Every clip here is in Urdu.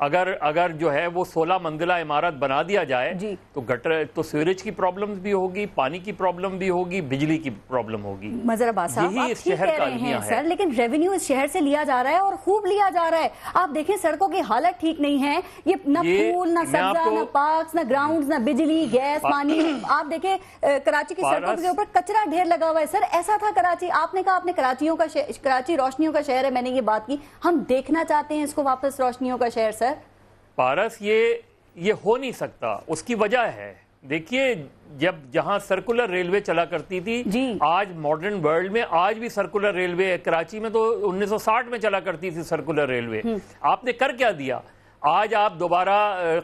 اگر جو ہے وہ 16 منزلہ عمارت بنا دیا جائے جی تو گٹر تو سیوریج کی پرابلمز بھی ہوگی, پانی کی پرابلم بھی ہوگی, بجلی کی پرابلم ہوگی. مظہر عباس صاحب یہی آپ اس ٹھیک شہر کہہ کا رہے ہیں المیہ ہے. سر, لیکن ریونیو اس شہر سے لیا جا رہا ہے اور خوب لیا جا رہا ہے. آپ دیکھیں سڑکوں کی حالت ٹھیک نہیں ہے, یہ نہ پھول, نہ سبزہ, نہ پارکس, نہ گراؤنڈز, نہ بجلی, گیس, پانی. آپ دیکھیں کراچی کی سڑکوں کے اوپر کچرا ڈھیر لگا ہوا ہے. سر ایسا تھا کراچی, آپ نے کہا آپ نے کراچی روشنیوں کا شہر ہے, میں نے یہ بات کی, ہم دیکھنا چاہتے ہیں اس کو واپس روشنیوں کا شہر. سر پارس یہ ہو نہیں سکتا, اس کی وجہ ہے دیکھیے جہاں سرکولر ریلوے چلا کرتی تھی جی آج ماڈرن ورلڈ میں آج بھی سرکولر ریلوے ہے. کراچی میں تو 1960 میں چلا کرتی تھی سرکولر ریلوے. آپ نے کر کیا دیا؟ آج آپ دوبارہ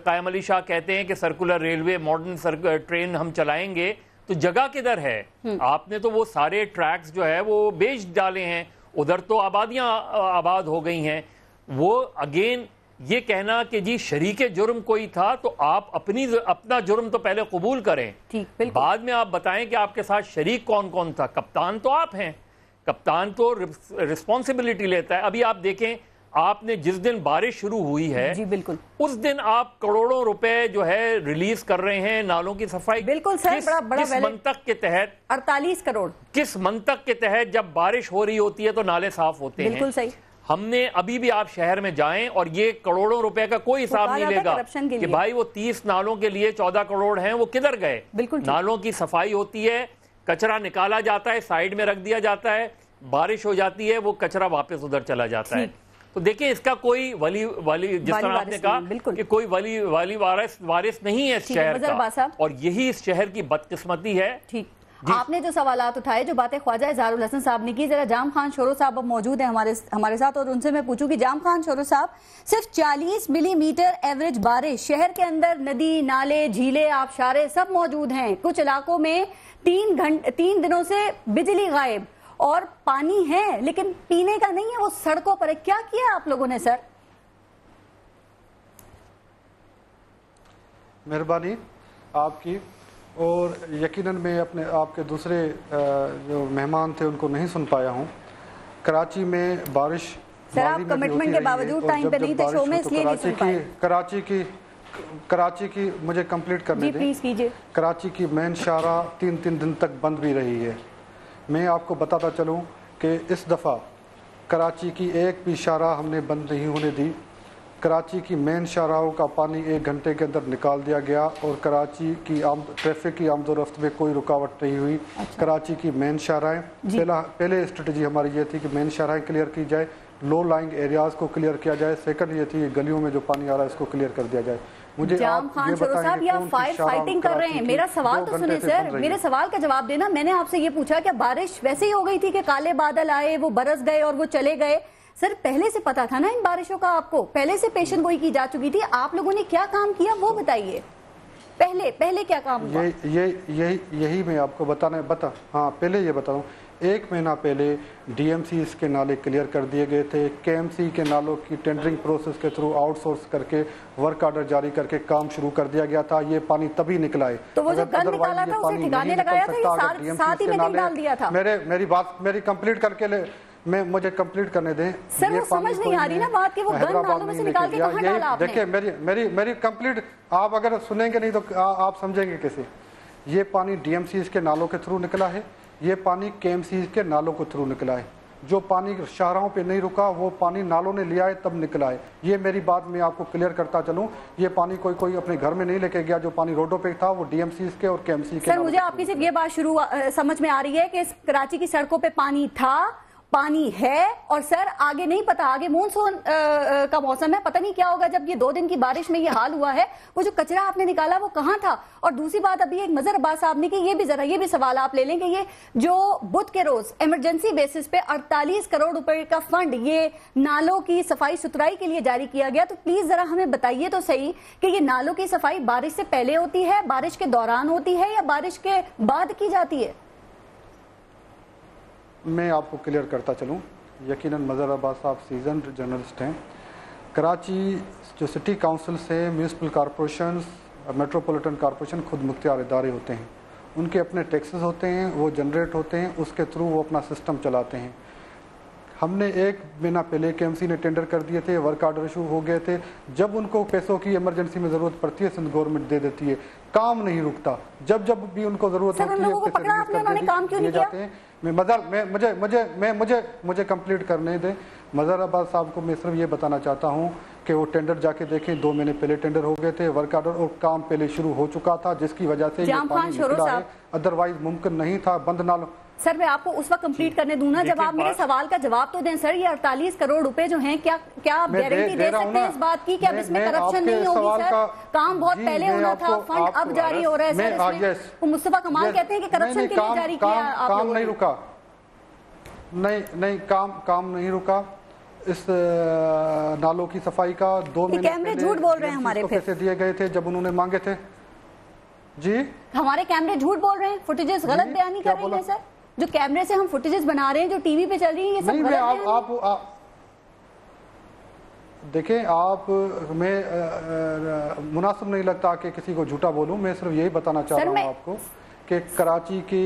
قائم علی شاہ کہتے ہیں کہ سرکولر ریلوے ماڈرن ٹرین ہم چلائیں گے, تو جگہ کدھر ہے؟ آپ نے تو وہ سارے ٹریکس جو ہے وہ بیچ ڈالے ہیں, ادھر تو آبادیاں آباد ہو گئی ہیں. وہ اگین یہ کہنا کہ جی شریک جرم کوئی تھا, تو آپ اپنا جرم تو پہلے قبول کریں, بعد میں آپ بتائیں کہ آپ کے ساتھ شریک کون کون تھا. کپتان تو آپ ہیں, کپتان تو رسپانسبلٹی لیتا ہے. ابھی آپ دیکھیں, آپ نے جس دن بارش شروع ہوئی ہے جی بالکل اس دن آپ کروڑوں روپے جو ہے ریلیز کر رہے ہیں نالوں کی صفائی. بالکل سر, کس منطق کے تحت 48 کروڑ کس منطق کے تحت جب بارش ہو رہی ہوتی ہے تو نالے صاف ہوتے ہیں؟ بالکل صحیح. ہم نے ابھی بھی آپ شہر میں جائیں اور یہ کروڑوں روپے کا کوئی حساب نہیں لے گا کہ بھائی وہ 30 نالوں کے لیے 14 کروڑ ہیں, وہ کدھر گئے؟ نالوں کی صفائی ہوتی ہے, کچرا نکالا جاتا ہے, سائیڈ میں رکھ دیا جاتا ہے, بارش ہو جاتی ہے, وہ کچرا واپس ادھر چلا جاتا ہے. تو دیکھیں اس کا کوئی ولی جس طرح آپ نے کہا کہ کوئی ولی وارث نہیں ہے اس شہر کا, اور یہی اس شہر کی بدقسمتی ہے. ٹھیک, آپ نے جو سوالات اٹھائے, جو باتیں خواجہ اظہار الحسن صاحب نے کی, ذرا جام خان شورو صاحب اب موجود ہیں ہمارے ساتھ, اور ان سے میں پوچھوں کہ جام خان شورو صاحب, صرف 40 ملی میٹر ایوریج بارش, شہر کے اندر ندی, نالے, جھیلیں, آبشاریں سب موجود ہیں. کچھ علاقوں میں 3 دنوں سے بجلی غائب, اور پانی ہے لیکن پینے کا نہیں ہے, وہ سڑکوں پر ہے. کیا کیا آپ لوگوں نے سر؟ مہربانی آپ کی, اور یقیناً میں اپنے آپ کے دوسرے جو مہمان تھے ان کو نہیں سن پایا ہوں. کراچی میں بارش سر آپ کمٹمنٹ کے باوجود ٹائم پہ نہیں تھے شو میں, اس لیے نہیں سن پائے. کراچی کی مجھے کمپلیٹ کرنے دیں. پلیز کیجئے. کراچی کی مین شاہراہ 3 دن تک بند بھی رہی ہے. میں آپ کو بتاتا چلوں کہ اس دفعہ کراچی کی ایک بھی شاہراہ ہم نے بند نہیں ہونے دی. کراچی کی مین شاہراہوں کا پانی 1 گھنٹے کے اندر نکال دیا گیا, اور کراچی کی ٹریفک کی آمد و رفت میں کوئی رکاوٹ نہیں ہوئی. کراچی کی مین شاہراہیں پہلے اسٹریٹجی ہماری یہ تھی کہ مین شاہراہیں کلیئر کی جائے, لو لائنگ ایریاز کو کلیئر کیا جائے. سیکنڈ یہ تھی گلیوں میں جو پانی آ رہا ہے اس کو کلیئر کر دیا جائے. جام خان شورو صاحب, یہ فائر فائٹنگ کر رہے ہیں. میرا سوال تو سنیں سر, میرے سوال کا جواب دینا. میں نے آپ سے یہ پوچھا کہ بارش ویسے ہی ہو گئی تھی کہ کالے بادل آئے, وہ برس گئے اور وہ چلے گئے. سر پہلے سے پتا تھا نا ان بارشوں کا, آپ کو پہلے سے پیشن گوئی کی جا چکی تھی. آپ لوگوں نے کیا کام کیا وہ بتائیے, پہلے کیا کام ہوا؟ یہی میں آپ کو ہاں پہلے یہ بتا دوں. 1 مہینہ پہلے ڈی ایم سی اس کے نالے کلیئر کر دیے گئے تھے. کے ایم سی کے نالوں کی ٹینڈرنگ پروسیس کے تھرو آؤٹ سورس کر کے ورک آرڈر جاری کر کے کام شروع کر دیا گیا تھا. یہ پانی تبھی نکلا ہے. تو وہ جو گند نکالا تھا اسے ٹھکانے لگایا تھا یا ساتھ ہی میں ڈال دیا تھا؟ میری بات کمپلیٹ کر کے مجھے کمپلیٹ کرنے دیں. سر وہ سمجھ نہیں آ رہی نا بات کہ وہ گند نالوں میں سے نکال کے کہاں ڈالا آپ نے؟ دیکھیں میری کمپلیٹ, آپ اگر سنیں گے نہیں تو آپ سمجھیں گے کیسے. یہ پانی ڈی ایم سی کے نالوں کے تھرو نکلا ہے, یہ پانی کے ایم سی کے نالوں کے تھرو نکلا ہے. جو پانی شاہراہوں پہ نہیں رکا وہ پانی نالوں نے لیا ہے تب نکلا ہے. یہ میری بات میں آپ کو کلیئر کرتا چلوں. یہ پانی کوئی اپنے گھر میں نہیں لے کے گیا. جو پانی روڈوں پہ تھا وہ ڈی ایم سی کے اور کے ایم سی کے. سر مجھے آپ کی صرف یہ بات سمجھ میں آ رہی ہے کہ کراچی کی سڑکوں پہ پانی تھا, پانی ہے, اور سر آگے نہیں پتا, آگے مونسون کا موسم ہے, پتہ نہیں کیا ہوگا جب یہ 2 دن کی بارش میں یہ حال ہوا ہے. وہ جو کچرا آپ نے نکالا وہ کہاں تھا؟ اور دوسری بات ابھی ایک مظہر عباس صاحب نے کہ یہ بھی سوال آپ لے لیں کہ یہ جو بدھ کے روز ایمرجنسی بیسس پہ 48 کروڑ روپے کا فنڈ یہ نالوں کی صفائی ستھرائی کے لیے جاری کیا گیا, تو پلیز ذرا ہمیں بتائیے تو صحیح کہ یہ نالوں کی صفائی بارش سے پہلے ہوتی ہے, بارش کے دوران ہوتی ہے, یا بارش کے بعد کی جاتی ہے؟ میں آپ کو کلیئر کرتا چلوں. یقیناً مظہر عباس صاحب سیزنڈ جرنلسٹ ہیں. کراچی جو سٹی کاؤنسل سے میونسپل کارپوریشنز, میٹروپولیٹن کارپوریشن خود مختار ادارے ہوتے ہیں. ان کے اپنے ٹیکسز ہوتے ہیں, وہ جنریٹ ہوتے ہیں, اس کے تھرو وہ اپنا سسٹم چلاتے ہیں. ہم نے 1 مہینہ پہلے KMC نے ٹینڈر کر دیے تھے, ورک آرڈر ایشو ہو گئے تھے. جب ان کو پیسوں کی ایمرجنسی میں ضرورت پڑتی ہے سندھ گورنمنٹ دے دیتی ہے, کام نہیں رکتا. جب جب بھی ان کو ضرورت ہوتی ہے مجھے کمپلیٹ کرنے دیں. مظہر آباد صاحب کو میں صرف یہ بتانا چاہتا ہوں کہ وہ ٹینڈر جا کے دیکھیں, 2 مہینے پہلے ٹینڈر ہو گئے تھے, ورک آرڈر اور کام پہلے شروع ہو چکا تھا, جس کی وجہ سے یہ پانی نکلا ہے, ادروائز ممکن نہیں تھا. بند نالوں سر میں آپ کو اس وقت کمپلیٹ کرنے دوں نا جب آپ میرے سوال کا جواب تو دیں. سر یہ 48 کروڑ روپے جو ہیں کیا آپ گارنٹی دے سکتے ہیں اس بات کی کہ اب اس میں کرپشن نہیں ہوگی؟ سر کام بہت پہلے ہونا تھا, فنڈ اب جاری ہو رہا ہے. سر اس میں مصطفیٰ کمال کہتے ہیں کہ کرپشن کے لیے جاری کیا آپ لوگوں نے. کام نہیں رکا, نہیں کام نہیں رکا. اس نالوں کی صفائی کا 2 مہینے کیمرے جھوٹ بول رہے ہیں ہمارے, پیسے دیے گئے تھے جب انہوں نے مانگے تھے. جی ہمارے کیمرے جھوٹ بول رہے ہیں, فوٹیجز غلط بیانی کر رہے ہیں. سر جو کیمرے سے ہم فوٹیجز بنا رہے ہیں جو ٹی وی پہ چل رہی ہیں یہ سب غلط ہیں. دیکھیں آپ میں مناسب نہیں لگتا کہ کسی کو جھوٹا بولوں. میں صرف یہی بتانا چاہ رہا ہوں آپ کو کہ کراچی کی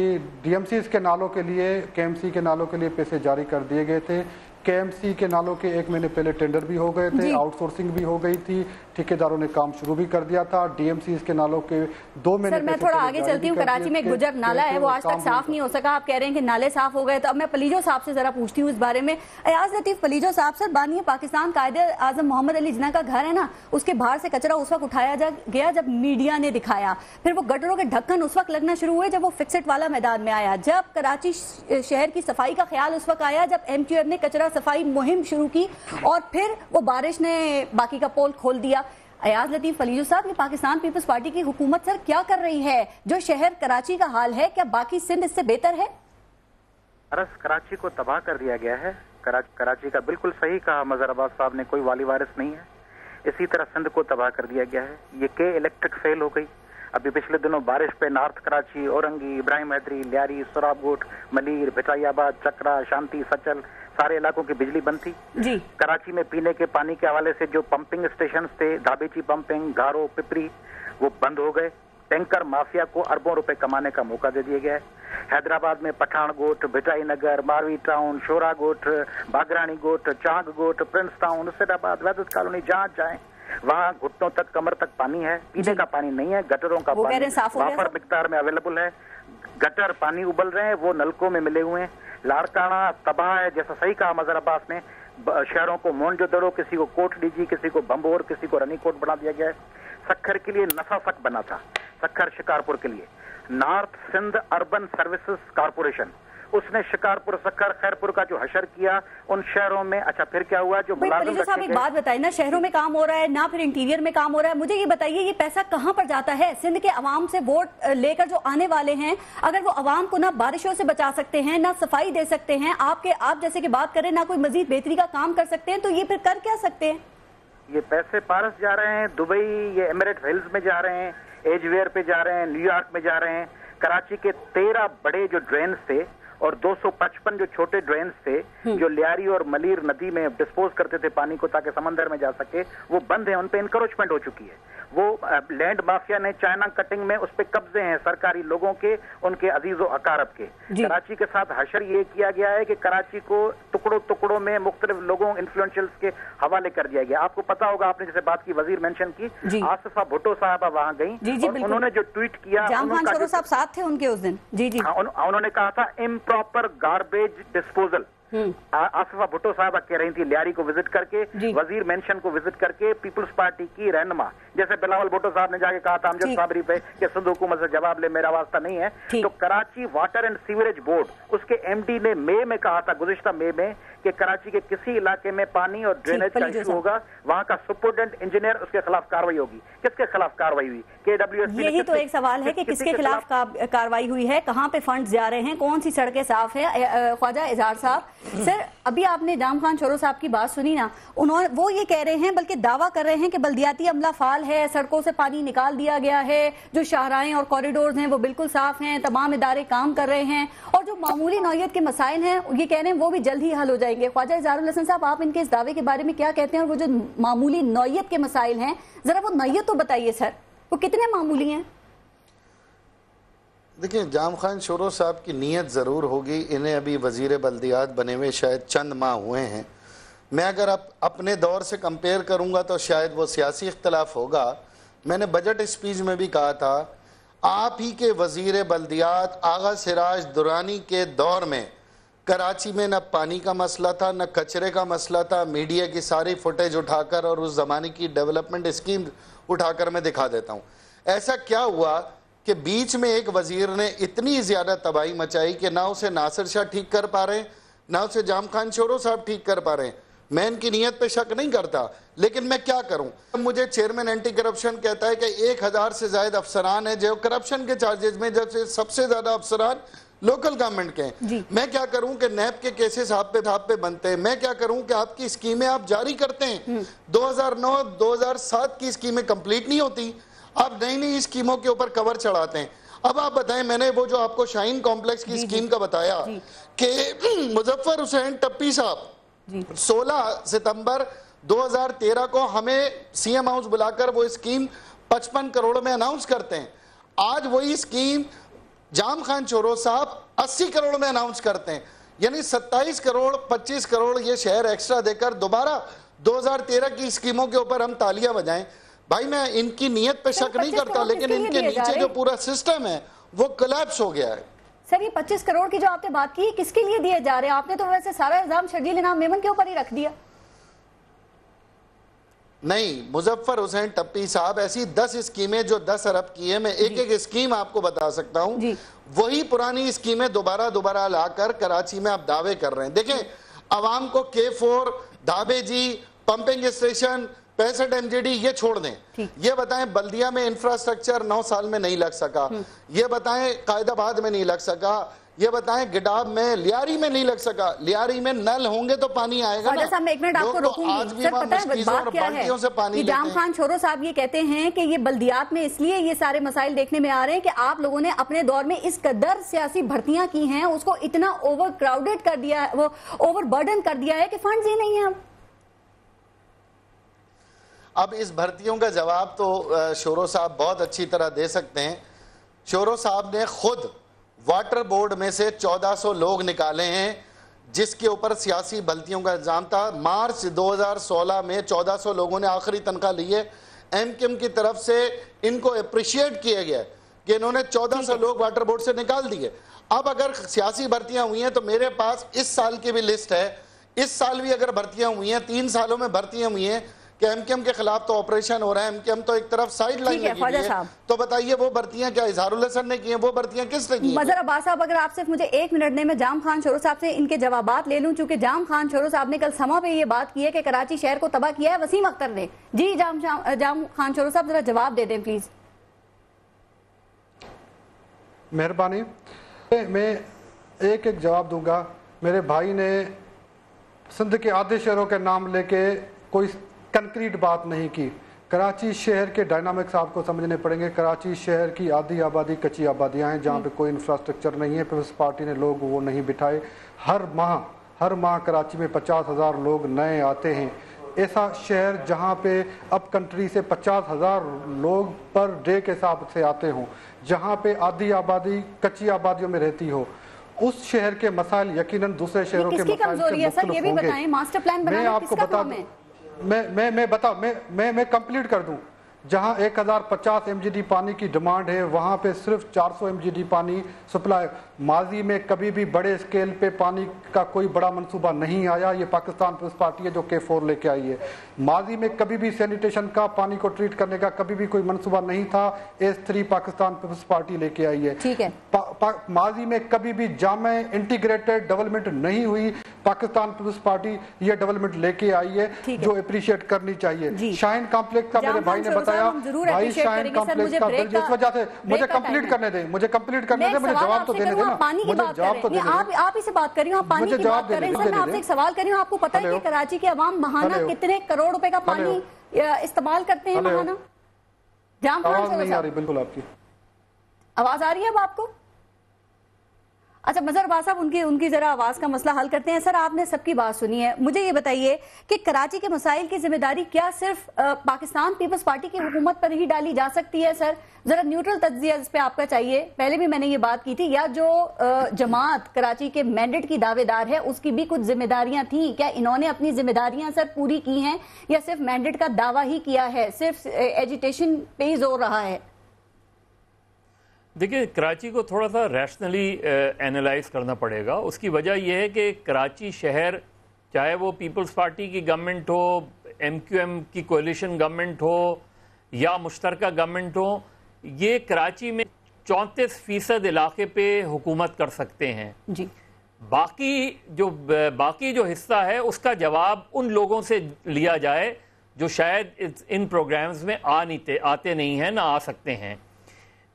DMCs کے نالوں کے لیے KMC کے نالوں کے لیے پیسے جاری کر دیے گئے تھے. KMC کے نالوں کے 1 مہینے پہلے ٹینڈر بھی ہو گئے تھے, آؤٹ سورسنگ بھی ہو گئی تھی, ٹھیکیداروں نے کام شروع بھی کر دیا تھا. DMCs کے نالوں کے 2 مہینے. سر میں تھوڑا آگے چلتی ہوں. کراچی میں گجر نالا ہے وہ آج تک صاف نہیں ہو سکا. آپ کہہ رہے ہیں کہ نالے صاف ہو گئے, تو اب میں پلیجو صاحب سے ذرا پوچھتی ہوں اس بارے میں. ایاز لطیف پلیجو صاحب, سر بانی پاکستان قائد اعظم محمد علی جناح کا گھر ہے نا, اس کے باہر سے کچرا اس وقت اٹھایا گیا جب میڈیا نے دکھایا. پھر وہ گٹروں کے ڈھکن اس وقت لگنا شروع ہوئے جب وہ فکسٹ والا میدان میں آیا. جب کراچی شہر کی صفائی کا خیال اس وقت آیا جب MQR نے کچرا صفائی مہم شروع کی, اور پھر وہ بارش نے باقی کا پول کھول دیا. ایاز لطیف پلیجو صاحب, یہ پاکستان پیپلز پارٹی کی حکومت سر کیا کر رہی ہے؟ جو شہر کراچی کا حال ہے کیا باقی سندھ اس سے بہتر ہے؟ کراچی کو تباہ کر دیا گیا ہے. کراچی کا بالکل صحیح کہا مظہر عباس صاحب نے, کوئی والی وارث نہیں ہے. اسی طرح سندھ کو تباہ کر دیا گیا ہے. یہ کہ الیکٹرک فیل ہو گئی. ابھی پچھلے دنوں بارش پہ نارتھ کراچی, اورنگی, ابراہیم حیدری, لیاری, سوراب گوٹ, ملیر, بھٹائی آباد, چکرا, شانتی, سچل, سارے علاقوں کی بجلی بند تھی. جی کراچی میں پینے کے پانی کے حوالے سے جو پمپنگ اسٹیشنز تھے, دھابیچی پمپنگ, گھارو, پپری, وہ بند ہو گئے. ٹینکر مافیا کو اربوں روپے کمانے کا موقع دے دیا گیا ہے. حیدرآباد میں پٹھان گوٹ, بھٹائی نگر, ماروی ٹاؤن, شورا گوٹ, باگرانی گوٹ, چانگ گوٹ, پرنس ٹاؤن, اسد آباد, ویدت کالونی, جہاں جائیں وہاں گھٹنوں تک, کمر تک پانی ہے. پینے کا پانی نہیں ہے, گٹروں کا پانی وافر مقدار میں اویلیبل ہے. گٹر پانی ابل رہے ہیں, وہ نلکوں میں ملے ہوئے ہیں. لاڑکانہ تباہ ہے, جیسا صحیح کہا مظہر عباس نے. شہروں کو مونجو دڑو, کسی کو کوٹ ڈی جی, کسی کو بمبور, کسی کو رنی کوٹ بنا دیا گیا ہے. سکھر کے لیے نفا سک بنا تھا, سکھر شکارپور کے لیے. North Sindh urban services corporation, اس نے شکارپور, سکھر, خیرپور کا جو حشر کیا ان شہروں میں. اچھا پھر کیا ہوا؟ جو پلیجو صاحب ایک بات بتائیں نا, شہروں میں کام ہو رہا ہے نہ پھر انٹیریئر میں کام ہو رہا ہے. مجھے یہ بتائیے یہ پیسہ کہاں پر جاتا ہے؟ سندھ کے عوام سے ووٹ لے کر جو آنے والے ہیں, اگر وہ عوام کو نہ بارشوں سے بچا سکتے ہیں, نہ صفائی دے سکتے ہیں, آپ جیسے کہ بات کریں, نہ کوئی مزید بہتری کا کام کر سکتے ہیں, تو یہ پھر کر کیا سکتے ہیں؟ یہ پیسے پارس جا رہے ہیں, دبئی, یہ ایمریٹ ہلز میں جا رہے ہیں, ایج ویئر پہ جا رہے ہیں, نیو یارک میں جا رہے ہیں. کراچی کے 13 بڑے جو ڈرینز تھے اور 255 جو چھوٹے ڈرینز تھے جو لیاری اور ملیر ندی میں ڈسپوز کرتے تھے پانی کو تاکہ سمندر میں جا سکے, وہ بند ہیں. ان پہ انکروچمنٹ ہو چکی ہے. وہ لینڈ مافیا نے چائنا کٹنگ میں اس پہ قبضے ہیں سرکاری لوگوں کے, ان کے عزیز و اقارب کے. کراچی کے ساتھ حشر یہ کیا گیا ہے کہ کراچی کو ٹکڑوں میں مختلف لوگوں, انفلوئنشلز کے حوالے کر دیا گیا. آپ کو پتا ہوگا, آپ نے جیسے بات کی, وزیر مینشن کی, آصفہ بھٹو صاحبہ وہاں گئیں اور انہوں نے جو ٹویٹ کیا, جامخان شروع صاحب ساتھ تھے ان کے اس دن. جی انہوں نے کہا تھا improper garbage disposal. Asifa Bhutto صاحبہ کہہ رہی تھی لیاری کو وزٹ کر کے, وزیر مینشن کو وزٹ کر کے, پیپلز پارٹی کی رہنما جیسے بلاول بھٹو صاحب نے جا کے کہا تھا امجد صابری پہ کہ سندھ حکومت سے جواب لے, میرا واسطہ نہیں ہے. تو Karachi water and sewerage board, اس کے MD نے مئی میں کہا تھا, گزشتہ مئی میں, کہ کراچی کے کسی علاقے میں پانی اور ڈرینیج کا ایشو ہوگا, وہاں کا سپرڈنٹ انجینئر, اس کے خلاف کاروائی ہوگی. کس کے خلاف کاروائی ہوئی؟ KWSP. یہی تو ایک سوال ہے کہ کس کے خلاف کاروائی ہوئی ہے, کہاں پہ فنڈز جا رہے ہیں, کون سی سڑکیں صاف ہیں؟ خواجہ اظہار صاحب, سر ابھی آپ نے جام خان شورو صاحب کی بات سنی نا, وہ یہ کہہ رہے ہیں, بلکہ دعویٰ کر رہے ہیں کہ بلدیاتی عملہ فعال ہے, سڑکوں سے پانی نکال دیا گیا ہے, جو شاہراہیں اور کوریڈورز ہیں وہ بالکل صاف ہیں, تمام ادارے کام کر رہے ہیں, اور جو معمولی نوعیت کے مسائل ہیں یہ کہہ رہے ہیں وہ بھی جلد ہی حل ہو جائیں گے. خواجہ اظہار الحسن صاحب, آپ ان کے اس دعوے کے بارے میں کیا کہتے ہیں؟ اور وہ جو معمولی نوعیت کے مسائل ہیں, ذرا وہ نوعیت تو بتائیے سر, وہ کتنے معمولی ہیں؟ دیکھیں جام خان شورو صاحب کی نیت ضرور ہوگی. انہیں ابھی وزیر بلدیات بنے ہوئے شاید چند ماہ ہوئے ہیں. میں اگر اپنے دور سے کمپیئر کروں گا تو شاید وہ سیاسی اختلاف ہوگا. میں نے بجٹ اسپیچ میں بھی کہا تھا آپ ہی کے وزیر بلدیات آغا سراج درانی کے دور میں کراچی میں نہ پانی کا مسئلہ تھا نہ کچرے کا مسئلہ تھا. میڈیا کی ساری فوٹیج اٹھا کر اور اس زمانے کی ڈیولپمنٹ اسکیم اٹھا کر میں دکھا دیتا ہوں. ایسا کیا ہوا کہ بیچ میں ایک وزیر نے اتنی زیادہ تباہی مچائی کہ نہ اسے ناصر شاہ ٹھیک کر پا رہے ہیں نہ اسے جام خان شورو صاحب ٹھیک کر پا رہے ہیں. میں ان کی نیت پہ شک نہیں کرتا لیکن میں کیا کروں. مجھے چیئرمین اینٹی کرپشن کہتا ہے کہ 1000 سے زائد افسران ہیں جو کرپشن کے چارجز میں جب سے سب سے زیادہ افسران لوکل گورنمنٹ کے ہیں. میں کیا کروں کہ نیب کے کیسز آپ پہ بنتے ہیں. میں کیا کروں کہ آپ کی اسکیمیں آپ جاری کرتے ہیں. 2009-2007 کی اسکیمیں کمپلیٹ نہیں ہوتی. آپ نئی نئی اسکیموں کے اوپر کور چڑھاتے ہیں. اب آپ بتائیں میں نے وہ جو آپ کو شاہین کمپلیکس کی اسکیم کا بتایا کہ مظفر حسین ٹپی صاحب 16 ستمبر 2013 کو ہمیں سی ایم ہاؤس بلا کر وہ اسکیم 55 کروڑ میں اناؤنس کرتے ہیں. آج وہی اسکیم جام خان شورو صاحب 80 کروڑ میں اناؤنس کرتے ہیں. یعنی 27 کروڑ 25 کروڑ یہ شہر ایکسٹرا دے کر دوبارہ 2013 کی اسکیموں کے اوپر ہم تالیاں بجائیں. بھائی میں ان کی نیت پہ شک نہیں کرتا لیکن ان کے نیچے جو پورا سسٹم ہے وہ کلیپس ہو گیا ہے. سر یہ 25 کروڑ کی جو آپ نے بات کی کس کے لیے دیے جا رہے ہیں؟ آپ نے تو ویسے سارا الزام شرجیل انعام میمن کے اوپر ہی رکھ دیا. نہیں مظفر حسین ٹپی صاحب ایسی 10 اسکیمیں جو 10 ارب کی ہیں. میں ایک اسکیم آپ کو بتا سکتا ہوں. وہی پرانی اسکیمیں دوبارہ لا کر کراچی میں آپ دعوے کر رہے ہیں. دیکھیں عوام کو K4 دھابے جی پمپنگ اسٹیشن 65 MGD یہ چھوڑ دیں. یہ بتائیں بلدیہ میں انفراسٹرکچر 9 سال میں نہیں لگ سکا. یہ بتائیں قائد آباد میں نہیں لگ سکا. یہ بتائیں گڈاب میں لیاری میں نہیں لگ سکا. لیاری میں نل ہوں گے تو پانی آئے گا. خواجہ صاحب میں ایک منٹ آپ کو روکوں گی. سر پتہ ہے بات کیا ہے کہ جام خان شورو صاحب یہ کہتے ہیں کہ یہ بلدیات میں اس لیے یہ سارے مسائل دیکھنے میں آ رہے ہیں کہ آپ لوگوں نے اپنے دور میں اس قدر سیاسی بھرتیاں کی ہیں اس کو اتنا اوور کراؤڈڈ کر دیا ہے وہ اوور برڈن کر دیا ہے کہ فنڈز ہی نہیں ہیں. اب اس بھرتیوں کا جواب تو شورو صاحب بہت اچھی طرح دے سکتے ہیں. شورو صاحب نے خود واٹر بورڈ میں سے 1400 لوگ نکالے ہیں جس کے اوپر سیاسی بھرتیوں کا الزام تھا. مارچ 2016 میں 1400 لوگوں نے آخری تنخواہ لی ہے. ایم کیو ایم کی طرف سے ان کو اپریشیٹ کیا گیا کہ انہوں نے 1400 لوگ واٹر بورڈ سے نکال دیے. اب اگر سیاسی بھرتیاں ہوئی ہیں تو میرے پاس اس سال کی بھی لسٹ ہے. اس سال بھی اگر بھرتیاں ہوئی ہیں 3 سالوں میں بھرتیاں ہوئی ہیں کہ ایم کیو ایم کے خلاف تو آپریشن ہو رہا ہے. ایم کیو ایم تو ایک طرف سائیڈ لائن لگی ہوئی ہے. تو بتائیے وہ بھرتیاں کیا اظہار الحسن نے کی ہیں؟ وہ بھرتیاں کس نے کی ہیں؟ مظہر عباس صاحب اگر آپ صرف مجھے 1 منٹ دیں میں جام خان شورو صاحب سے ان کے جوابات لے لوں چونکہ جام خان شورو صاحب نے کل سما پہ یہ بات کی ہے کہ کراچی شہر کو تباہ کیا ہے وسیم اختر نے. جی جام خان شورو صاحب ذرا جواب دے دیں پلیز. مہربانی میں ایک جواب دوں گا. میرے بھائی نے سندھ کے آدھے شہروں کے نام لے کے کوئی کنکریٹ بات نہیں کی. کراچی شہر کے ڈائنامکس آپ کو سمجھنے پڑیں گے. کراچی شہر کی آدھی آبادی کچی آبادیاں ہیں جہاں پہ کوئی انفراسٹرکچر نہیں ہے. پیپلز پارٹی نے لوگ وہ نہیں بٹھائے. ہر ماہ کراچی میں 50,000 لوگ نئے آتے ہیں. ایسا شہر جہاں پہ اپ کنٹری سے 50,000 لوگ پر ڈے کے حساب سے آتے ہوں, جہاں پہ آدھی آبادی کچی آبادیوں میں رہتی ہو, اس شہر کے مسائل یقیناً دوسرے شہروں کے مسائل سے مختلف ہوں گے. میں آپ کو بتا دوں میں کمپلیٹ کر دوں. جہاں 1050 MGD پانی کی ڈیمانڈ ہے وہاں پہ صرف 400 MGD پانی سپلائی. ماضی میں کبھی بھی بڑے اسکیل پہ پانی کا کوئی بڑا منصوبہ نہیں آیا. یہ پاکستان پیپلز پارٹی ہے جو K4 لے کے آئی ہے. ماضی میں کبھی بھی سینیٹیشن کا پانی کو ٹریٹ کرنے کا کبھی بھی کوئی منصوبہ نہیں تھا. S3 پاکستان پیپلز پارٹی لے کے آئی ہے. ماضی میں کبھی بھی جامع انٹیگریٹڈ ڈیولپمنٹ نہیں ہوئی. پاکستان پیپلز پارٹی یہ ڈیولپمنٹ لے کے آئی ہے جو اپریشیٹ کرنی چاہیے. شاہین کمپلیکس کا میرے بھائی نے بتایا. بھائی شاہین کمپلیکس کا درج اس وجہ سے مجھے کمپلیٹ کرنے دیں مجھے جواب تو دینے دینا. آپ ہی سے بات کر رہی ہوں, آپ پانی کی بات کر رہے ہیں. سر میں آپ سے ایک سوال کر رہی ہوں, آپ کو پتہ ہے کہ کراچی کے عوام ماہانہ کتنے کروڑ روپے کا پانی استعمال کرتے ہیں ماہانہ؟ جام خان آواز نہیں آ رہی بالکل آپ کی. آواز آ رہی ہے اب آپ کو؟ اچھا مظہر عباس صاحب ان کی ذرا آواز کا مسئلہ حل کرتے ہیں. سر آپ نے سب کی بات سنی ہے, مجھے یہ بتائیے کہ کراچی کے مسائل کی ذمہ داری کیا صرف پاکستان پیپلز پارٹی کی حکومت پر ہی ڈالی جا سکتی ہے؟ سر ذرا نیوٹرل تجزیہ اس پہ آپ کا چاہیے. پہلے بھی میں نے یہ بات کی تھی, یا جو جماعت کراچی کے مینڈیٹ کی دعوے دار ہے اس کی بھی کچھ ذمہ داریاں تھیں, کیا انہوں نے اپنی ذمہ داریاں سر پوری کی ہیں یا صرف مینڈیٹ کا دعویٰ ہی کیا ہے, صرف ایجیٹیشن پہ ہی زور رہا ہے؟ دیکھیں کراچی کو تھوڑا سا ریشنلی اینالائز کرنا پڑے گا. اس کی وجہ یہ ہے کہ کراچی شہر, چاہے وہ پیپلز پارٹی کی گورنمنٹ ہو, ایم کیو ایم کی کولیشن گورنمنٹ ہو یا مشترکہ گورنمنٹ ہو, یہ کراچی میں 34% علاقے پہ حکومت کر سکتے ہیں. جی باقی جو حصہ ہے اس کا جواب ان لوگوں سے لیا جائے جو شاید ان پروگرامز میں آتے نہیں ہیں, نہ آ سکتے ہیں.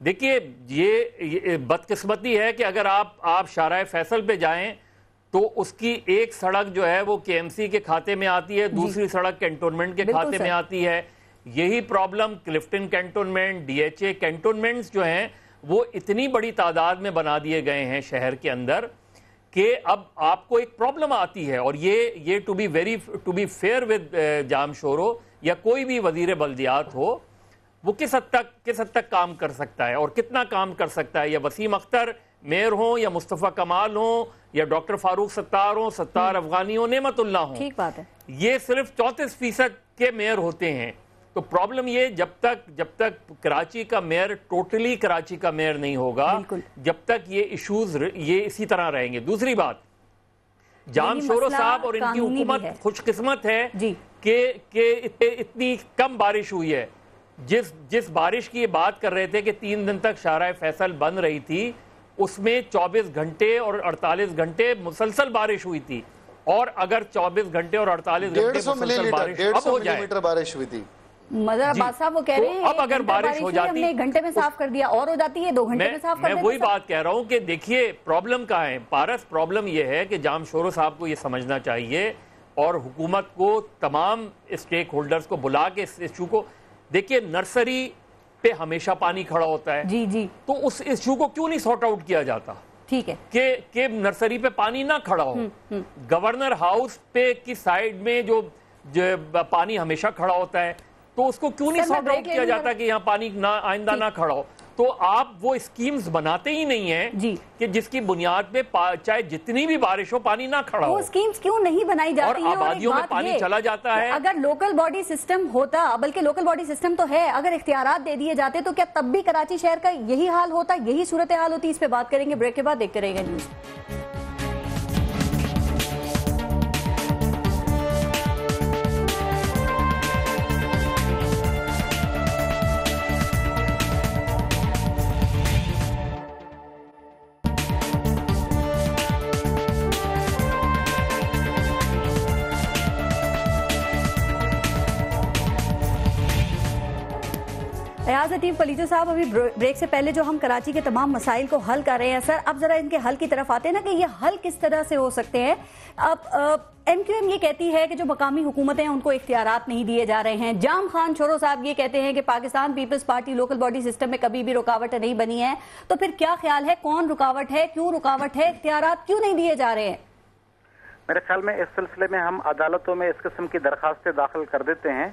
دیکھیے یہ بدقسمتی ہے کہ اگر آپ شارع فیصل پہ جائیں تو اس کی ایک سڑک جو ہے وہ کے ایم سی کے کھاتے میں آتی ہے, دوسری سڑک کینٹونمنٹ کے کھاتے میں آتی ہے. یہی problem Clifton cantonment, D H A cantonments جو ہیں وہ اتنی بڑی تعداد میں بنا دیے گئے ہیں شہر کے اندر کہ اب آپ کو ایک پرابلم آتی ہے. اور یہ ٹو بی فیئر ود جام شورو یا کوئی بھی وزیر بلدیات ہو, وہ کس حد تک کام کر سکتا ہے اور کتنا کام کر سکتا ہے, یا وسیم اختر میئر ہوں یا مصطفیٰ کمال ہوں یا ڈاکٹر فاروق ستار ہوں, ستار افغانی ہوں, نعمت اللہ ہوں, ٹھیک بات ہے, یہ صرف 34% کے میئر ہوتے ہیں. تو پرابلم یہ جب تک کراچی کا میئر ٹوٹلی کراچی کا میئر نہیں ہوگا, جب تک یہ ایشوز یہ اسی طرح رہیں گے. دوسری بات, جام شورو صاحب اور ان کی حکومت خوش قسمت ہے کہ اتنی کم بارش ہوئی ہے. جس بارش کی یہ بات کر رہے تھے کہ 3 دن تک شارع فیصل بند رہی تھی, اس میں 24 گھنٹے اور 48 گھنٹے مسلسل بارش ہوئی تھی. اور اگر 24 گھنٹے اور 48 گھنٹے مسلسل بارش ہوئی تھی, مظہر عباس صاحب وہ کہہ رہے ہیں اب اگر بارش ہو جاتی, ہم نے 1 گھنٹے میں صاف کر دیا, اور ہو جاتی ہے 2 گھنٹے میں صاف کر دیتے. میں وہی بات کہہ رہا ہوں کہ دیکھیے پرابلم کہاں ہے پارس. پرابلم یہ ہے کہ جام شورو صاحب کو یہ سمجھنا چاہیے اور حکومت کو, تمام اسٹیک ہولڈرز کو بلا کے اس ایشو کو, دیکھیے نرسری پہ ہمیشہ پانی کھڑا ہوتا ہے, جی تو اس ایشو کو کیوں نہیں سارٹ آؤٹ کیا جاتا؟ ٹھیک ہے کہ نرسری پہ پانی نہ کھڑا ہو. گورنر ہاؤس پہ کی سائیڈ میں جو پانی ہمیشہ کھڑا ہوتا ہے, تو اس کو کیوں نہیں سارٹ آؤٹ کیا جاتا کہ یہاں پانی آئندہ نہ کھڑا ہو؟ تو آپ وہ اسکیمز بناتے ہی نہیں ہیں کہ جس کی بنیاد پہ چاہے جتنی بھی بارش ہو پانی نہ کھڑا ہو. وہ اسکیمز کیوں نہیں بنائی جاتی ہیں؟ اور آبادیوں میں پانی چلا جاتا ہے. اگر لوکل باڈی سسٹم ہوتا, بلکہ لوکل باڈی سسٹم تو ہے, اگر اختیارات دے دیے جاتے تو کیا تب بھی کراچی شہر کا یہی حال ہوتا, یہی صورتحال ہوتی؟ اس پہ بات کریں گے بریک کے بعد. دیکھتے رہے گا نیوز. ایاز لطیف پلیٹو صاحب, ابھی بریک سے پہلے جو ہم کراچی کے تمام مسائل کو حل کر رہے ہیں سر, اب ذرا ان کے حل کی طرف آتے ہیں نا کہ یہ حل کس طرح سے ہو سکتے ہیں. اب ایم کیو ایم یہ کہتی ہے کہ جو مقامی حکومتیں ہیں ان کو اختیارات نہیں دیے جا رہے ہیں. جام خان شورو صاحب یہ کہتے ہیں کہ Pakistan peoples party local body system میں کبھی بھی رکاوٹ نہیں بنی ہے. تو پھر کیا خیال ہے, کون رکاوٹ ہے, کیوں رکاوٹ ہے, اختیارات کیوں نہیں دیے جا رہے ہیں؟ میرے خیال میں اس سلسلے میں ہم عدالتوں میں اس قسم کی درخواستیں داخل کر دیتے ہیں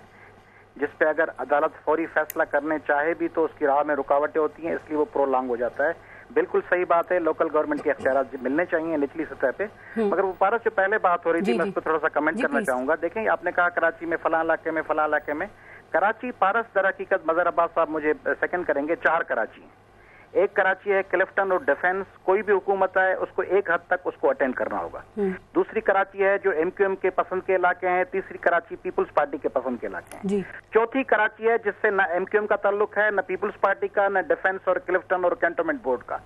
جس پہ اگر عدالت فوری فیصلہ کرنے چاہے بھی تو اس کی راہ میں رکاوٹیں ہوتی ہیں, اس لیے وہ پرولانگ ہو جاتا ہے. بالکل صحیح بات ہے, لوکل گورنمنٹ کے اختیارات ملنے چاہیے نچلی سطح پہ. مگر وہ پارس جو پہلے بات ہو رہی تھی, میں اس پہ تھوڑا سا کمنٹ کرنا چاہوں گا. دیکھیں آپ نے کہا کراچی میں فلاں علاقے میں فلاں علاقے میں, کراچی پارس در حقیقت مظہر عباس صاحب مجھے سیکنڈ کریں گے, 4 کراچی ہیں. ایک کراچی ہے کلفٹن اور ڈیفنس, کوئی بھی حکومت آئے اس کو ایک حد تک اس کو اٹینڈ کرنا ہوگا. دوسری کراچی ہے جو ایم کیو ایم کے پسند کے علاقے ہیں. تیسری کراچی پیپلز پارٹی کے پسند کے علاقے ہیں. چوتھی کراچی ہے جس سے نہ ایم کیو ایم کا تعلق ہے, نہ پیپلز پارٹی کا, نہ ڈیفنس اور کلفٹن اور کینٹونمنٹ بورڈ کا.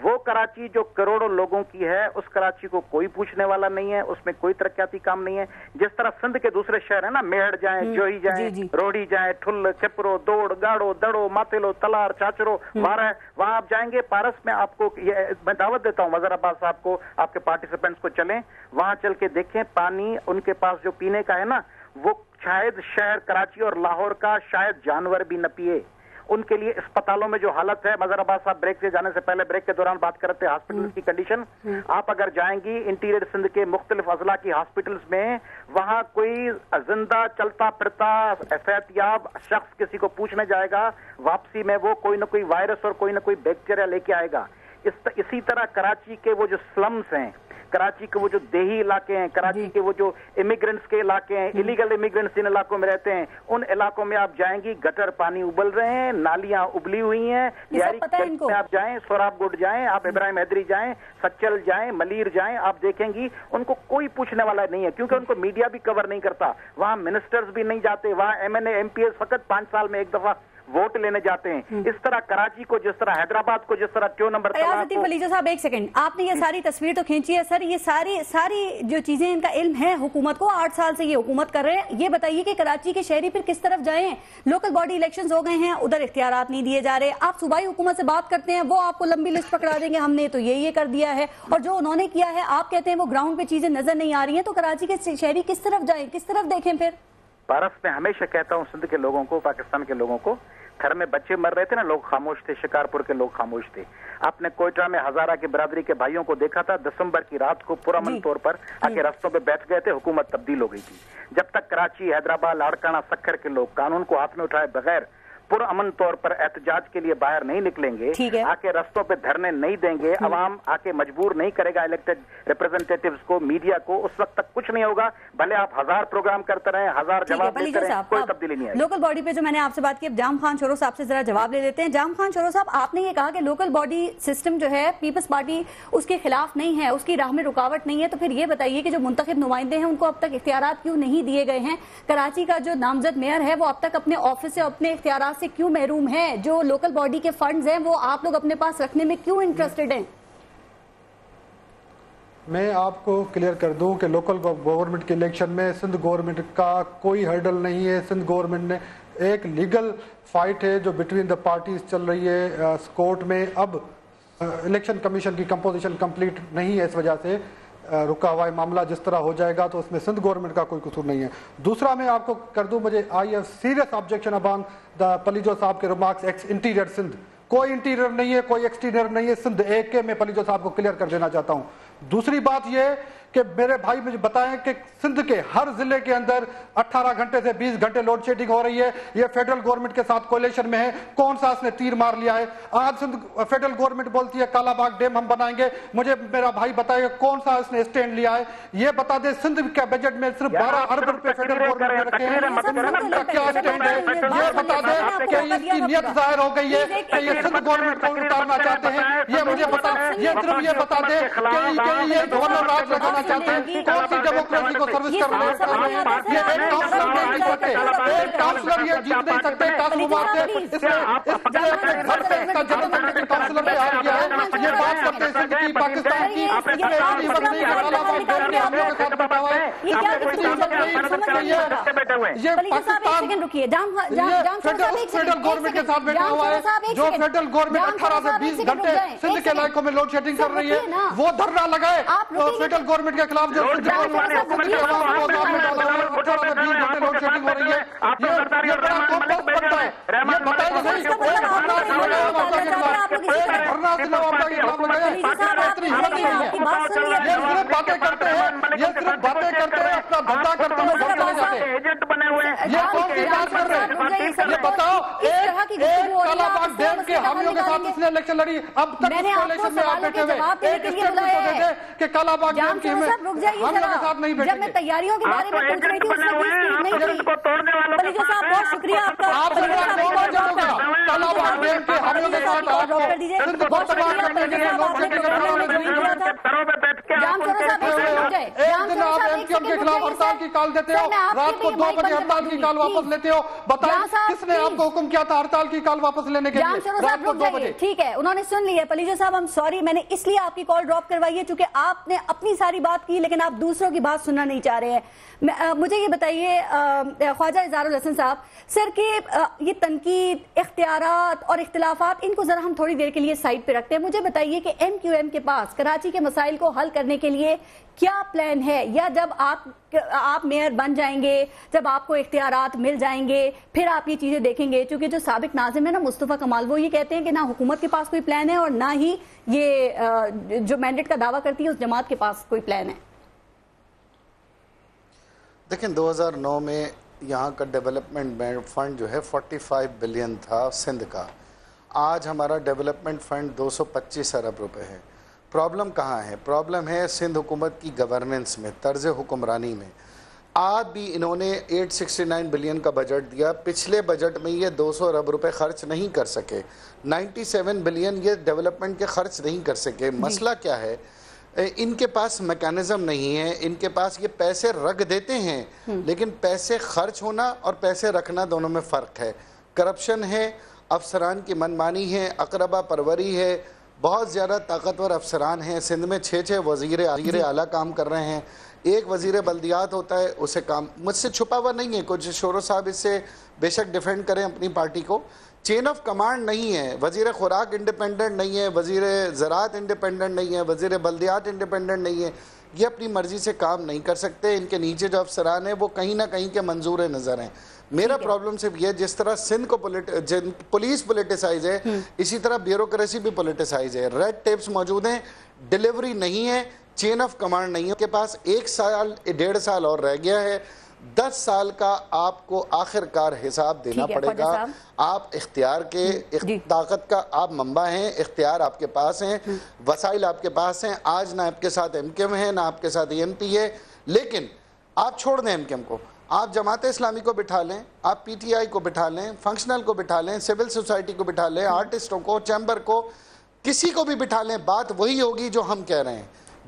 وہ کراچی جو کروڑوں لوگوں کی ہے, اس کراچی کو کوئی پوچھنے والا نہیں ہے, اس میں کوئی ترقیاتی کام نہیں ہے. جس طرح سندھ کے دوسرے شہر ہیں نا, میڑ جائیں, جوہی جائیں, روڑی جائیں, ٹھل, کھپرو, دوڑ, گاڑو, دڑو, ماتلو, تلار, چاچرو, وہاں آپ جائیں گے. پارس میں آپ کو میں دعوت دیتا ہوں مظہر عباس صاحب کو, آپ کے پارٹیسپینٹس کو, چلیں وہاں چل کے دیکھیں. پانی ان کے پاس جو پینے کا ہے نا, وہ شاید شہر کراچی اور لاہور کا شاید جانور بھی نہ پیے. ان کے لیے اسپتالوں میں جو حالت ہے، مظہر عباس صاحب بریک سے جانے سے پہلے بریک کے دوران بات کر رہے تھے ہاسپٹل کی کنڈیشن، آپ اگر جائیں گی انٹیریئر سندھ کے مختلف اضلاع کی ہاسپٹلز میں، وہاں کوئی زندہ چلتا پھرتا صحت یاب شخص کسی کو پوچھنے جائے گا، واپسی میں وہ کوئی نہ کوئی وائرس اور کوئی نہ کوئی بیکٹیریا لے کے آئے گا۔ اسی طرح کراچی کے وہ جو سلمز ہیں، کراچی کے وہ جو دیہی علاقے ہیں، کراچی کے وہ جو امیگرنٹس کے علاقے ہیں، الیگل امیگرنٹس جن علاقوں میں رہتے ہیں، ان علاقوں میں آپ جائیں گی گٹر پانی ابل رہے ہیں، نالیاں ابلی ہوئی ہیں، میں آپ جائیں، سوراب گوڈ جائیں، آپ ابراہیم حیدری جائیں، سچل جائیں، ملیر جائیں، آپ دیکھیں گی ان کو کوئی پوچھنے والا نہیں ہے، کیونکہ ان کو میڈیا بھی کور نہیں کرتا، وہاں منسٹرز بھی نہیں جاتے، وہاں M N A M P S فقط 5 سال میں ایک دفعہ ووٹ لینے جاتے ہیں۔ اس طرح کراچی کو جس طرح حیدرآباد کو جس طرح 2 نمبر فلیجہ صاحب ایک سیکنڈ، آپ نے یہ ساری تصویر تو کھینچی ہے سر، یہ ساری جو چیزیں ان کا علم ہے حکومت کو، 8 سال سے یہ حکومت کر رہے ہیں، یہ بتائیے کہ کراچی کے شہری پھر کس طرف جائیں؟ لوکل باڈی الیکشنز ہو گئے ہیں، ادھر اختیارات نہیں دیے جا رہے، آپ صوبائی حکومت سے بات کرتے ہیں، وہ آپ کو لمبی لسٹ پکڑا دیں گے، ہم نے تو یہ کر دیا ہے، اور جو انہوں نے کیا ہے آپ کہتے ہیں وہ گراؤنڈ پہ چیزیں نظر نہیں آ رہی ہیں، تو کراچی کے شہری کس طرف جائیں، کس طرف دیکھیں پھر؟ پارس میں ہمیشہ کہتا ہوں سندھ کے لوگوں کو، پاکستان کے لوگوں کو، گھر میں بچے مر رہے تھے نا، لوگ خاموش تھے، شکارپور کے لوگ خاموش تھے۔ آپ نے کوئٹہ میں ہزارہ کی برادری کے بھائیوں کو دیکھا تھا، دسمبر کی رات کو پرامن طور پر آ کے رستوں پہ بیٹھ گئے تھے، حکومت تبدیل ہو گئی تھی۔ جب تک کراچی، حیدرآباد، لاڑکانہ، سکھر کے لوگ قانون کو ہاتھ میں اٹھائے بغیر پرامن طور پر احتجاج کے لیے باہر نہیں نکلیں گے، آ کے رستوں پہ دھرنے نہیں دیں گے، عوام آ کے مجبور نہیں کرے گا الیکٹڈ ریپرزنٹیٹیوز کو، میڈیا کو، اس وقت تک کچھ نہیں ہوگا، بھلے آپ 1000 پروگرام کرتے رہیں، 1000 جواب دیتے رہیں، کوئی تبدیلی نہیں آئے۔ لوکل باڈی پہ جو میں نے آپ سے بات کی، اب جام خان شورو صاحب سے ذرا جواب لے لیتے ہیں۔ جام خان شورو صاحب، آپ نے یہ کہا کہ لوکل باڈی سسٹم جو ہے پیپلز پارٹی اس کے خلاف نہیں ہے، اس کی راہ میں رکاوٹ نہیں ہے، تو پھر یہ بتائیے کہ جو منتخب نمائندے ہیں ان کو اب تک اختیارات کیوں نہیں دیے گئے ہیں؟ کراچی کا جو نامزد میئر ہے وہ اب تک اپنے آفس سے اپنے اختیارات سے کیوں محروم ہے؟ جو لوکل باڈی کے فنڈز ہیں وہ آپ لوگ اپنے پاس رکھنے میں کیوں انٹرسٹڈ ہیں؟ میں آپ کو کلیئر کر دوں کہ لوکل گورنمنٹ کے الیکشن میں سندھ گورنمنٹ کا کوئی ہرڈل نہیں ہے۔ سندھ گورنمنٹ نے ایک لیگل فائٹ ہے جو بٹوین دا پارٹیز چل رہی ہے کورٹ میں، اب الیکشن کمیشن کی کمپوزیشن کمپلیٹ نہیں ہے، اس وجہ سے رکا ہوا ہے معاملہ، جس طرح ہو جائے گا تو اس میں سندھ گورنمنٹ کا کوئی قصور نہیں ہے۔ دوسرا میں آپ کو کر دوں، مجھے آئی ہیو سیریس آبجیکشن ابان دا پلیجو صاحب کے ریمارکس ایکس انٹیریئر سندھ، کوئی انٹیریئر نہیں ہے، کوئی ایکسٹیریئر نہیں ہے، سندھ ایک کے میں پلیجو صاحب کو کلیئر کر دینا چاہتا ہوں۔ دوسری بات یہ کہ میرے بھائی مجھے بتائیں کہ سندھ کے ہر ضلع کے اندر 18 گھنٹے سے 20 گھنٹے لوڈ شیڈنگ ہو رہی ہے، یہ فیڈرل گورنمنٹ کے ساتھ کولیشن میں ہے، کون سا اس نے تیر مار لیا ہے؟ آج سندھ فیڈرل گورنمنٹ بولتی ہے کالا باغ ڈیم ہم بنائیں گے، مجھے میرا بھائی بتائے گا کون سا اس نے اسٹینڈ لیا ہے؟ یہ بتا دے سندھ کا بجٹ میں صرف 12 ارب روپے فیڈرل گورنمنٹ نے رکھے ہیں، سندھ کا کیا اسٹینڈ ہے؟ یہ بتا دے کہ اس کی نیت ظاہر ہو گئی ہے کہ یہ سندھ گورنمنٹ کو اتارنا چاہتے ہیں، یہ مجھے بتا، یہ صرف یہ بتا دے کہ یہ گورنر راج لگانا چاہتے ہیں، کون سی ڈیموکریسی کو سروس کر رہے ہیں؟ یہ ایک کاؤنسلر نہیں جیت سکتے، ایک کاؤنسلر یہ جیت نہیں سکتے، کاسموباد سے اس نے اپنے گھر سے اس کا جنرل سیکرٹری کاؤنسلر نے آ کیا ہے، یہ بات کرتے ہیں سندھ کی، پاکستان کی، اس نے اتنی وقت نہیں کہ کالا باغ ڈیم کے حملوں کے ساتھ بٹا ہوا ہے، یہ پاکستان، یہ فیڈرل گورنمنٹ کے ساتھ بیٹھا ہوا ہے، جو فیڈرل گورنمنٹ 18 سے 20 گھنٹے سندھ کے علاقوں میں لوڈ شیڈنگ کر رہی ہے، وہ دھرنا لگائے فیڈرل گورنمنٹ کے خلاف، جو باتیں کرتے ہیں، یہ صرف باتیں کرتے ہیں، اپنا دھندا کرتے ہیں، گھر چلے جاتے ہیں، ایجنٹ بنے ہوئے ہیں، یہ کون سی بات کر رہے ہیں؟ یہ بتاؤ، ایک کالا باغ ڈیم کے حامیوں کے ساتھ اس نے الیکشن لڑی، اب تک اس کولیشن میں آپ بیٹھے ہوئے، ایک اسٹیٹمنٹ تو دے دے کہ کالا باغ ڈیم کے حامیوں کے ساتھ نہیں بیٹھے گے۔ تیاریوں کے بارے میں پوچھ رہی تھی، اس میں کوئی اسپیڈ نہیں تھی۔ پلیجو صاحب بہت شکریہ آپ کا، آپ سے بات کون بات جاؤ گا کالا باغ ڈیم کے حامیوں کے ساتھ آپ کو سندھ کو تباہ کرنے کے لیے لوگ شیڈنگ کرنے والے جو ایک دن آپ ایم کیو ایم کے خلاف ہڑتال کی کال دیتے ہو، رات کو 2 بجے ہڑتال کی کال واپس لیتے ہو، بتائیں کس نے آپ کو حکم کیا تھا ہڑتال کی کال واپس لینے کے لیے رات کو 2 بجے؟ ٹھیک ہے، انہوں نے سن لی ہے۔ پلیجو صاحب ہم سوری، میں نے اس لیے آپ کی کال ڈراپ کروائی ہے چونکہ آپ نے اپنی ساری بات کی لیکن آپ دوسروں کی بات سننا نہیں چاہ رہے ہیں۔ مجھے یہ بتائیے خواجہ اظہار الحسن صاحب سر کہ یہ تنقید، اختیارات اور اختلافات ان کو ذرا ہم تھوڑی دیر کے لیے سائڈ پہ رکھتے ہیں، مجھے بتائیے کہ ایم کیو ایم کے پاس کراچی کے مسائل کو حل کرنے کرنے کے لیے کیا پلان ہے؟ یا جب آپ میئر بن جائیں گے، جب آپ کو اختیارات مل جائیں گے، پھر آپ یہ چیزیں دیکھیں گے؟ چونکہ جو سابق ناظم ہے نا مصطفیٰ کمال، وہ یہ کہتے ہیں کہ نہ حکومت کے پاس کوئی پلان ہے اور نہ ہی یہ جو مینڈیٹ کا دعویٰ کرتی ہے اس جماعت کے پاس کوئی پلان ہے. دیکھیں 2009 میں یہاں کا ڈیولپمنٹ فنڈ جو ہے 45 بلین تھا سندھ کا. آج ہمارا ڈیولپمنٹ فنڈ 225 ارب روپے ہے. پرابلم کہاں ہے؟ پرابلم ہے سندھ حکومت کی گورننس میں، طرز حکمرانی میں. آج بھی انہوں نے 869 بلین کا بجٹ دیا، پچھلے بجٹ میں یہ 200 ارب روپے خرچ نہیں کر سکے. 97 بلین یہ ڈیولپمنٹ کے خرچ نہیں کر سکے. مسئلہ کیا ہے؟ ان کے پاس میکانزم نہیں ہے. ان کے پاس یہ پیسے رکھ دیتے ہیں لیکن پیسے خرچ ہونا اور پیسے رکھنا دونوں میں فرق ہے. کرپشن ہے، افسران کی منمانی ہے، اقربا پروری ہے. بہت زیادہ طاقتور افسران ہیں سندھ میں، 6 وزیر اعلیٰ کام کر رہے ہیں. ایک وزیر بلدیات ہوتا ہے، اسے کام مجھ سے چھپا ہوا نہیں ہے. کچھ شورو صاحب اس سے بے شک ڈیفینڈ کریں اپنی پارٹی کو. چین آف کمانڈ نہیں ہے. وزیر خوراک انڈیپینڈنٹ نہیں ہے، وزیر زراعت انڈیپینڈنٹ نہیں ہے، وزیر بلدیات انڈیپینڈنٹ نہیں ہے. یہ اپنی مرضی سے کام نہیں کر سکتے. ان کے نیچے جو افسران ہیں وہ کہیں نہ کہیں کے منظور نظر ہیں. میرا پرابلم صرف یہ، جس طرح سندھ کو پولیس پولیٹیسائز ہے، اسی طرح بیوروکریسی بھی پولیٹیسائز ہے. ریڈ ٹیپس موجود ہیں، ڈیلیوری نہیں ہے، چین آف کمانڈ نہیں ہے. کے پاس 1 سال 1.5 سال اور رہ گیا ہے. 10 سال کا آپ کو آخر کار حساب دینا پڑے گا. آپ اختیار کے طاقت کا آپ منبع ہیں، اختیار آپ کے پاس ہیں، وسائل آپ کے پاس ہیں. آج نہ آپ کے ساتھ ایم کیو ہے، نہ آپ کے ساتھ ایم پی ہے. لیکن آپ چھوڑ دیں ایم کیو کو، آپ جماعت اسلامی کو بٹھا لیں، آپ پی ٹی آئی کو بٹھا لیں، فنکشنل کو بٹھا لیں، سول سوسائٹی کو بٹھا لیں، آرٹسٹوں کو، چیمبر کو، کسی کو بھی بٹھا لیں. بات وہی ہوگی جو ہم کہہ رہے ہیں.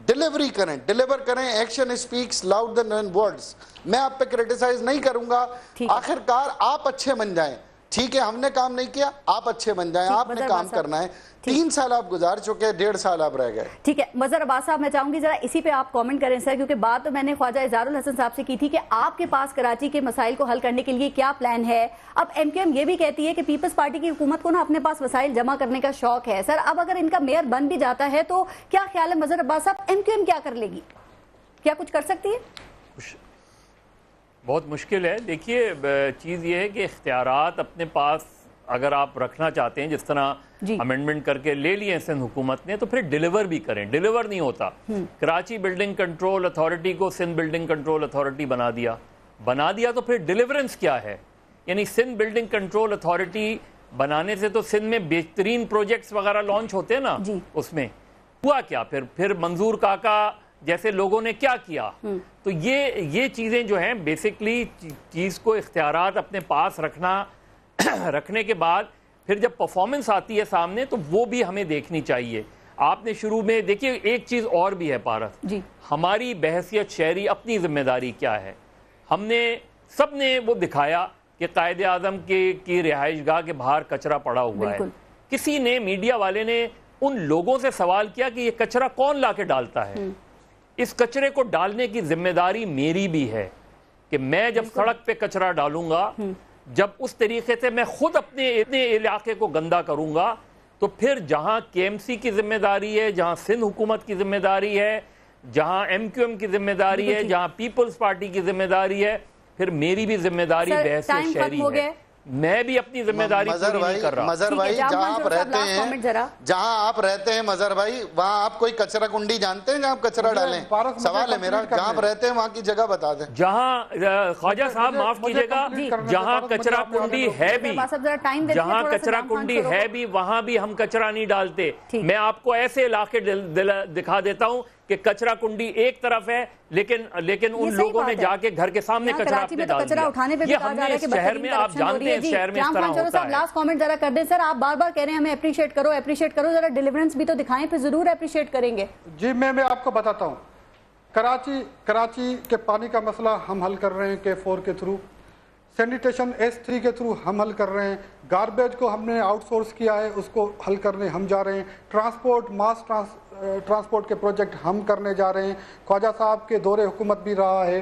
ڈیلیوری کریں، ڈیلیور کریں. ایکشن اسپیکس لاؤڈ دین ورڈز. میں آپ پہ کریٹیسائز نہیں کروں گا. آخر کار آپ اچھے بن جائیں. ٹھیک ہے، ہم نے کام نہیں کیا، آپ اچھے بن جائیں. آپ نے کام کرنا ہے. 3 سال آپ گزار چکے، 1.5 سال آپ رہ گئے. ٹھیک ہے مظہر عباس صاحب، میں چاہوں گی ذرا اسی پہ آپ کامنٹ کریں سر، کیونکہ بات تو میں نے خواجہ اظہار الحسن صاحب سے کی تھی کہ آپ کے پاس کراچی کے مسائل کو حل کرنے کے لیے کیا پلان ہے. اب ایم کیو ایم یہ بھی کہتی ہے کہ پیپلز پارٹی کی حکومت کو نا اپنے پاس وسائل جمع کرنے کا شوق ہے. سر اب اگر ان کا میئر بن بھی جاتا ہے تو کیا خیال ہے مظہر عباس صاحب، ایم کیو ایم کیا کر لے گی؟ کیا کچھ کر سکتی ہے؟ بہت مشکل ہے. دیکھیے چیز یہ ہے کہ اختیارات اپنے پاس اگر آپ رکھنا چاہتے ہیں، جس طرح امینڈمنٹ کر کے لے لیے سندھ حکومت نے، تو پھر ڈیلیور بھی کریں. ڈیلیور نہیں ہوتا. کراچی بلڈنگ کنٹرول اتھارٹی کو سندھ بلڈنگ کنٹرول اتھارٹی بنا دیا تو پھر ڈیلیورنس کیا ہے؟ یعنی سندھ بلڈنگ کنٹرول اتھارٹی بنانے سے تو سندھ میں بہترین پروجیکٹس وغیرہ لانچ ہوتے ہیں نا. اس میں ہوا کیا؟ پھر منظور کاکا جیسے لوگوں نے کیا کیا؟ تو یہ چیزیں جو ہیں بیسکلی چیز کو اختیارات اپنے پاس رکھنے کے بعد پھر جب پرفارمنس آتی ہے سامنے تو وہ بھی ہمیں دیکھنی چاہیے. آپ نے شروع میں دیکھیے ایک چیز اور بھی ہے پارس، ہماری بحیثیت شہری اپنی ذمہ داری کیا ہے. سب نے وہ دکھایا کہ قائد اعظم کی رہائش گاہ کے باہر کچرا پڑا ہوا ہے. کسی نے، میڈیا والے نے ان لوگوں سے سوال کیا کہ یہ کچرا کون لا کے ڈالتا ہے؟ اس کچرے کو ڈالنے کی ذمہ داری میری بھی ہے کہ میں جب سڑک پہ کچرا ڈالوں گا، جب اس طریقے سے میں خود اپنے علاقے کو گندا کروں گا، تو پھر جہاں کے ایم سی کی ذمہ داری ہے، جہاں سندھ حکومت کی ذمہ داری ہے، جہاں ایم کیو ایم کی ذمہ داری ہے، جہاں پیپلز پارٹی کی ذمہ داری ہے، پھر میری بھی ذمہ داری بحیثیت شہری ہے. میں بھی اپنی ذمہ داری پوری نہیں کر رہا. مظہر بھائی جہاں آپ رہتے ہیں مظہر بھائی، وہاں آپ کوئی کچرا کنڈی جانتے ہیں جہاں آپ کچرا ڈالیں؟ سوال ہے میرا، جہاں آپ رہتے ہیں وہاں کی جگہ بتا دیں. جہاں خواجہ صاحب معاف کیجئے گا، جہاں کچرا کنڈی ہے بھی وہاں بھی ہم کچرا نہیں ڈالتے. میں آپ کو ایسے علاقے دکھا دیتا ہوں کہ کچرا کنڈی ایک طرف ہے لیکن ان لوگوں نے جا کے گھر کے سامنے کچرا اپنے ڈال دیا. یہ ہم نے شہر میں، آپ جانتے ہیں شہر میں اس طرح ہوتا ہے. لاسٹ کامنٹ ذرا کر دیں سر. آپ بار بار کہہ رہے ہیں ہمیں اپریشیٹ کرو، ذرا ڈیلیورنس بھی تو دکھائیں، پھر ضرور اپریشیٹ کریں گے. جی میں آپ کو بتاتا ہوں. کراچی کے پانی کا مسئلہ ہم حل کر رہے ہیں K4 کے تھرو. سینیٹیشن S3 کے تھرو ہم حل کر رہے ہیں. گاربیج کو ہم نے آؤٹ سورس کیا ہے، اس کو حل کرنے ہم جا رہے ہیں. ٹرانسپورٹ، ماس ٹرانسپورٹ کے پروجیکٹ ہم کرنے جا رہے ہیں. خواجہ صاحب کے دور حکومت بھی رہا ہے.